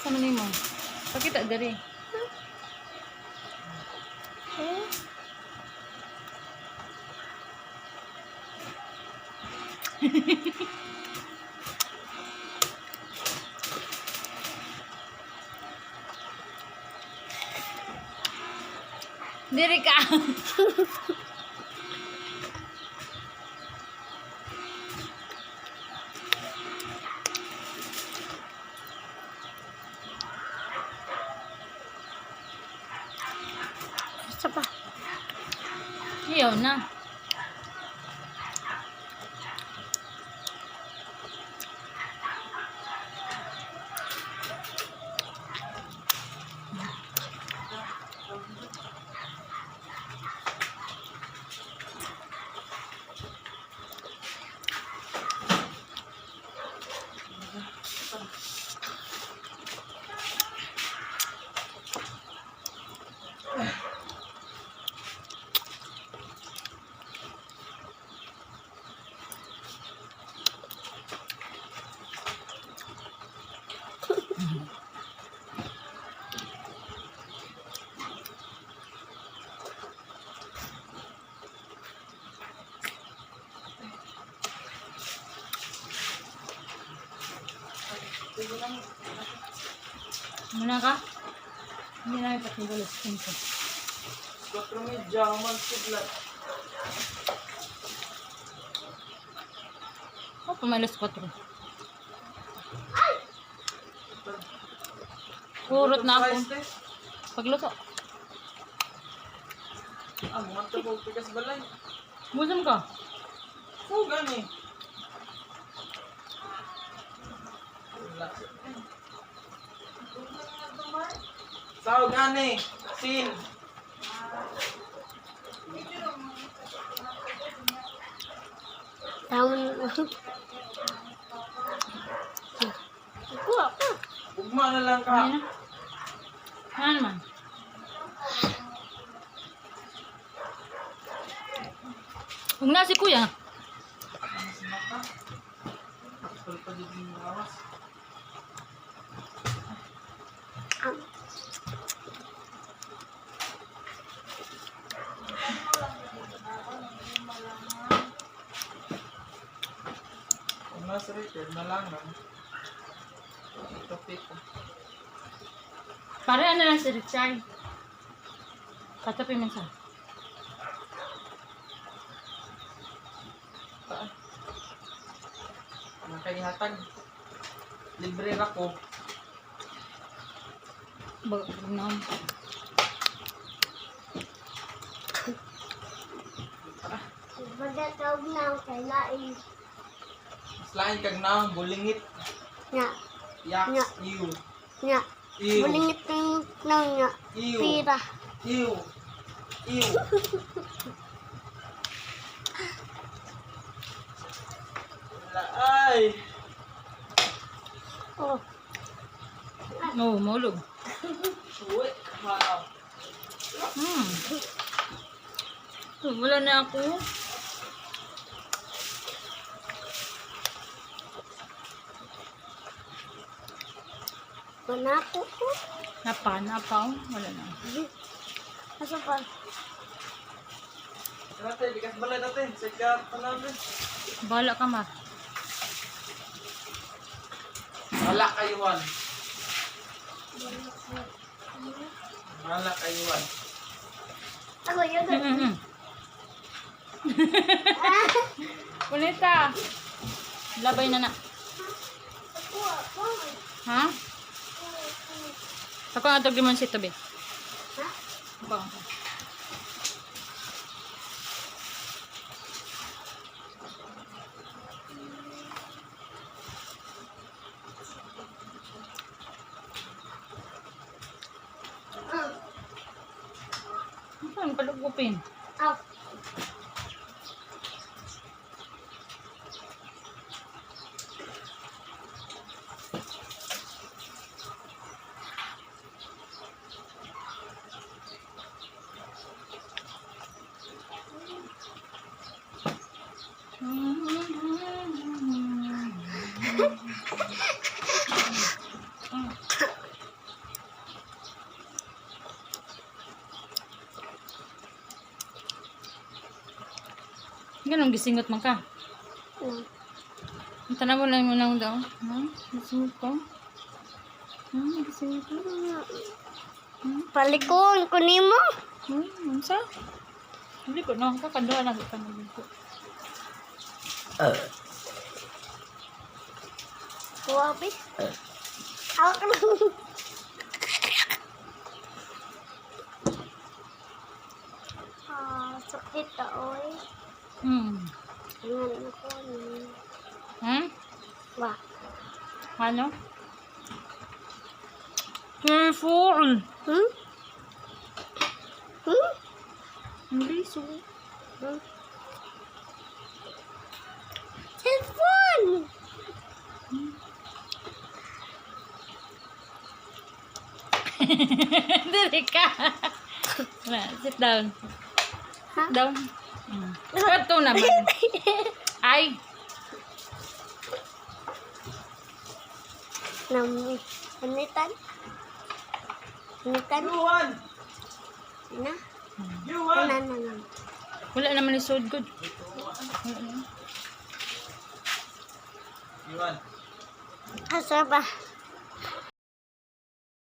Sama ni mo. Pakita dari. Diri ka. Isa pa. Iyaw na. Muna ka? Hindi na yung patigulos. Pinto. 4 media, magsiglat. Oh, pumalas 4. Kurot na ako. Pagluto. Ah, mga tabog, tigas balay. Busam ka? Oo, gani. Sao gani? Sin. Taon. Kuha pa. Ugma na lang ka. Ano na? Ano naman? Huwag na si kuya. Tulpa din yung awas. Kung nasa record na lang lang. Topic ko. Pare ano lang si Richard. Katapi man sa. Nakahihatag. Libre na ko. Bagay na. Pagkatawag na ang kailain. Mas lain kag na bulingit. Nga. Yak. Nya. Iw. Nga. Iw. Bulingit ng nang nga. Iw. Pira. Iw. Iw. Wala ay. Oh. Oo, maulog. Uy. Wow. Wala na ako. Manako ko. Napaw. Wala na. Asa pa? Dati, bigas balay natin. Sikat pa natin. Bahala ka, Mar. Wala kayuan. Wala kayuan. Ako yun. Punita. Labay na na. Ha? Ako nga tag limon si tabi. Ha? Ako. Ano palugupin? Aw. Ganun, gisingot man ka. Ang tanaw mo lang mo lang daw. Ha? Gisingot ko? Gisingot ko? Palikon, kunin mo. Unsa? Hindi ko, no? Kakanduhan na ka na dito. Kuwabi. Hawak ka lang. Sakit ka, oy. Ano ko? Wah. Ano? Careful! Hindi, so. Cellphone! Dali ka. Sit down. Ha? Sit down. Ito naman. Ay. Panitan? Panitan? Yuan! Na? Yuan! Ano? Wala naman yung sold good. Wala naman. Yuan! Asa ba?